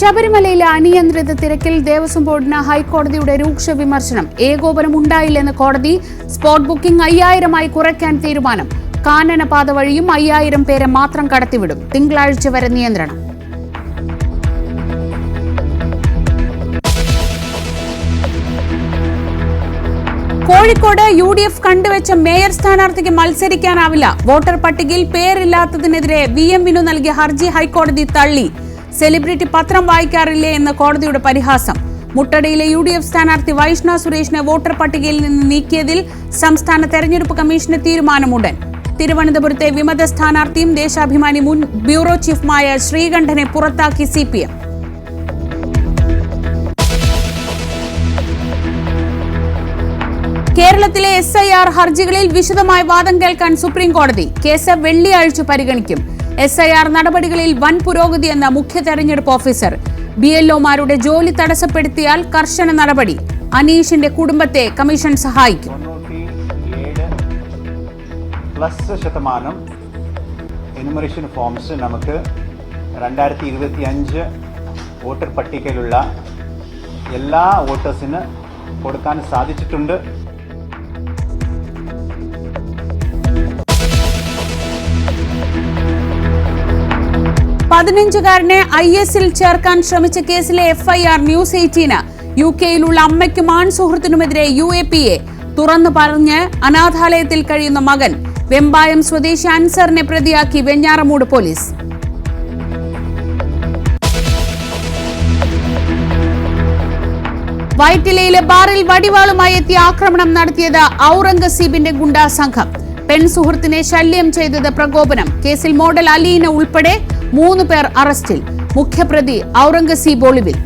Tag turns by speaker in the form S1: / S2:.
S1: ശബരിമലയിലെ അനിയന്ത്രിത തിരക്കിൽ ദേവസ്വം ബോർഡിന് ഹൈക്കോടതിയുടെ രൂക്ഷ വിമർശനം. ഏകോപനമുണ്ടായില്ലെന്ന് കോടതി. സ്പോട്ട് ബുക്കിംഗ് 5000 കുറയ്ക്കാൻ തീരുമാനം. കാനനപാത വഴിയും 5000 പേരെ മാത്രം കടത്തിവിടും. തിങ്കളാഴ്ച വരെ നിയന്ത്രണം. കോഴിക്കോട് UDF കണ്ടുവച്ച മേയർ സ്ഥാനാർത്ഥിക്ക് മത്സരിക്കാനാവില്ല. വോട്ടർ പട്ടികയിൽ പേരില്ലാത്തതിനെതിരെ VM വിനു നൽകിയ ഹർജി ഹൈക്കോടതി തള്ളി. സെലിബ്രിറ്റി പത്രം വായിക്കാറില്ലേ എന്ന കോടതിയുടെ പരിഹാസം. മുട്ടടയിലെ UDF സ്ഥാനാർത്ഥി വൈഷ്ണവ് സുരേഷിനെ വോട്ടർ പട്ടികയിൽ നിന്ന് നീക്കിയതിൽ സംസ്ഥാന തെരഞ്ഞെടുപ്പ് കമ്മീഷന് തീരുമാനമുടൻ. തിരുവനന്തപുരത്തെ വിമത സ്ഥാനാർത്ഥിയും ദേശാഭിമാനി മുൻ ബ്യൂറോ ചീഫുമായ ശ്രീകണ്ഠനെ പുറത്താക്കി CPM. കേരളത്തിലെ SIR ഹർജികളിൽ വിശദമായ വാദം കേൾക്കാൻ സുപ്രീം കോടതി. കേസ് വെള്ളിയാഴ്ച പരിഗണിക്കും. SIR നടപടികളിൽ വൻ പുരോഗതിയെന്ന മുഖ്യ തെരഞ്ഞെടുപ്പ് ഓഫീസർ. BLOമാരുടെ ജോലി തടസ്സപ്പെടുത്തിയാൽ കർശന നടപടി. അനീഷിന്റെ കുടുംബത്തെ കമ്മീഷൻ സഹായിക്കും.
S2: 97% എനുമറേഷൻ ഫോംസ് നമുക്ക് 2025 വോട്ടർ പട്ടികയിലുള്ള എല്ലാ വോട്ടേഴ്സിന് കൊടുക്കാൻ സാധിച്ചിട്ടുണ്ട്.
S1: പതിനഞ്ചുകാരനെ ISൽ ചേർക്കാൻ ശ്രമിച്ച കേസിലെ FIR ന്യൂസ് 18. UK-യിലുള്ള അമ്മയ്ക്കും ആൺ സുഹൃത്തിനുമെതിരെ UAPA. തുറന്നു പറഞ്ഞ് അനാഥാലയത്തിൽ കഴിയുന്ന മകൻ. വെമ്പായം സ്വദേശി അൻസറിനെ പ്രതിയാക്കി വെഞ്ഞാറമൂട് പോലീസ്. വൈറ്റിലയിലെ ബാറിൽ വടിവാളുമായി എത്തി ആക്രമണം നടത്തിയത് ഔറംഗസീബിന്റെ ഗുണ്ടാ സംഘം. പെൺസുഹൃത്തിനെ ശല്യം ചെയ്തത് പ്രകോപനം. കേസിൽ മോഡൽ അലീന ഉൾപ്പെടെ 3 പേർ അറസ്റ്റിൽ. മുഖ്യപ്രതി ഔറംഗസീബ് ഒളിവിൽ.